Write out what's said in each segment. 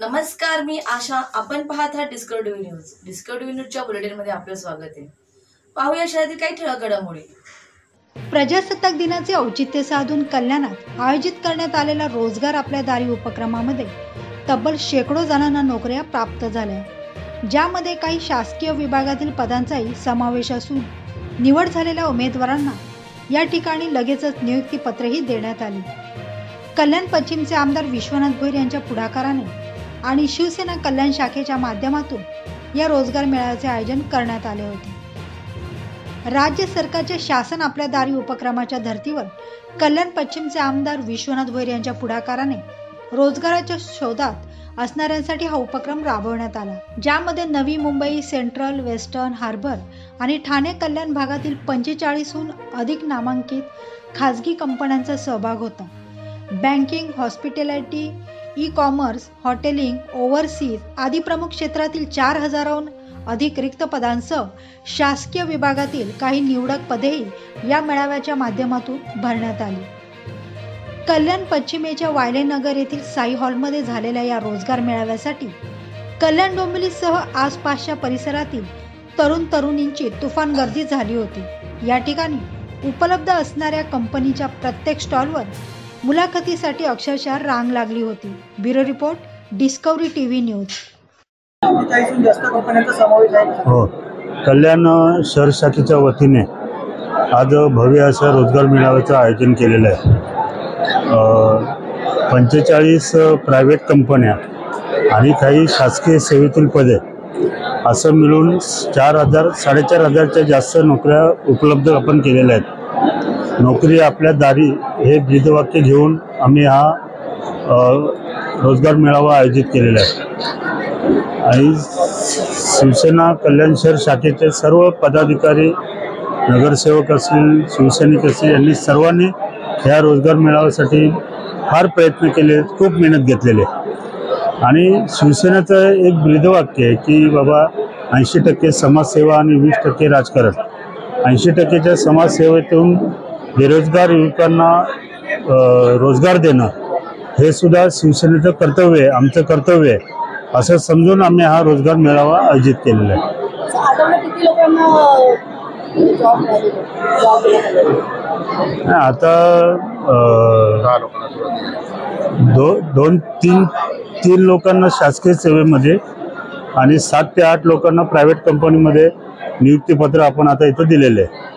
नमस्कार, मी आशा. आपण पाहत आहात डिस्कव्हरी न्यूज. डिस्कव्हरी न्यूजच्या बुलेटिनमध्ये आपलं स्वागत आहे. पाहूया शहरातील काही ठळक घडामोडी. प्रजासत्ताक दिनाचे औचित्य साधून कल्याणात आयोजित करण्यात आलेला रोजगार आपल्या दारी उपक्रमामध्ये तब्बल शेकडो जणांना नोकऱ्या प्राप्त झाल्या, ज्यामध्ये काही शासकीय विभागातील पदांचाही समावेश असून निवड झालेल्या उमेदवारांना या ठिकाणी लगेचच नियुक्तीपत्रही देण्यात आली. कल्याण पश्चिमचे आमदार विश्वनाथ भोईर यांच्या पुढाकाराने आणि शिवसेना कल्याण शाखेच्या माध्यमातून या रोजगार मेळाव्याचे आयोजन करण्यात आले होते. राज्य सरकारच्या शासन आपल्या दारी उपक्रमाच्या धर्तीवर कल्याण पश्चिमचे आमदार विश्वनाथ भोईर यांच्या पुढाकाराने रोजगाराच्या शोधात असणाऱ्यांसाठी हा उपक्रम राबवण्यात आला, ज्यामध्ये Navi Mumbai, central, western, harbour आणि ठाणे कल्याण भागातील 45हून अधिक नामांकित खाजगी कंपन्यांचा सहभाग होता. Banking, hospitality, e commerce, hotelling, overseas आदी प्रमुख क्षेत्रातील 4000हून अधिक रिक्त पदांसह शासकीय विभागातील काही निवडक पदेही या मेळाव्याच्या माध्यमातून भरण्यात आली. कल्याण पश्चिमेच्या वायलेनगर येथील साई हॉलमध्ये झालेल्या या रोजगार मेळाव्यासाठी कल्याण डोंबिवलीसह आसपासच्या परिसरातील तरुण तरुणींची तुफान गर्दी झाली होती. या ठिकाणी उपलब्ध असणाऱ्या कंपनीच्या प्रत्येक स्टॉलवर मुलाखतीसाठी अक्षरशः रांग लागली होती. Bureau report, discovery TV news. हो, कल्याण शहर शाखेच्या वतीने आज भव्य अशा रोजगार मेळाव्याचं आयोजन केलेलं आहे. 45 प्रायव्हेट कंपन्या आणि काही शासकीय सेवेतील पदे असं मिळून 4,000-4,500च्या जास्त नोकऱ्या उपलब्ध आपण केलेल्या आहेत. नोकरी आपल्या दारी हे ब्रीदवाक्य घेऊन आम्ही हा रोजगार मेळावा आयोजित केलेला आहे. आणि शिवसेना कल्याण शहर शाखेचे सर्व पदाधिकारी, नगरसेवक असतील, शिवसैनिक असतील, यांनी सर्वांनी ह्या रोजगार मेळाव्यासाठी फार प्रयत्न केले, खूप मेहनत घेतलेली आहे. आणि शिवसेनेचं एक ब्रीदवाक्य आहे की बाबा 80% समाजसेवा आणि 20% राजकारण. 80%च्या समाजसेवेतून बेरोजगार युवकांना रोजगार देणं हे सुद्धा शिवसेनेचं कर्तव्य आहे, आमचं कर्तव्य आहे, असं समजून आम्ही हा रोजगार मेळावा आयोजित केलेला आहे. आता 2-3 लोकांना शासकीय सेवेमध्ये आणि 7 ते 8 लोकांना प्रायव्हेट कंपनीमध्ये नियुक्तीपत्र आपण आता इथं दिलेले आहे.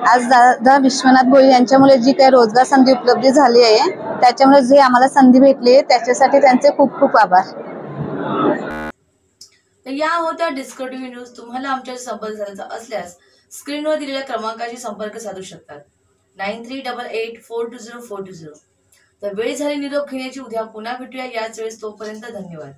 आज दादा विश्वनाथ भोईर यांच्यामुळे जी काही रोजगार संधी उपलब्ध झाली आहे, त्याच्यामुळे जे आम्हाला संधी भेटली आहे त्याच्यासाठी त्यांचे खूप खूप आभार. या होत्या डिस्कव्हरी न्यूज. तुम्हाला आमच्याशी संपर्क साधायचा असल्यास स्क्रीनवर दिलेल्या क्रमांकाशी संपर्क साधू शकतात. 9388420420. तर वेळ झाली निरोप घेण्याची. उद्या पुन्हा भेटूया याच वेळेस. तोपर्यंत धन्यवाद.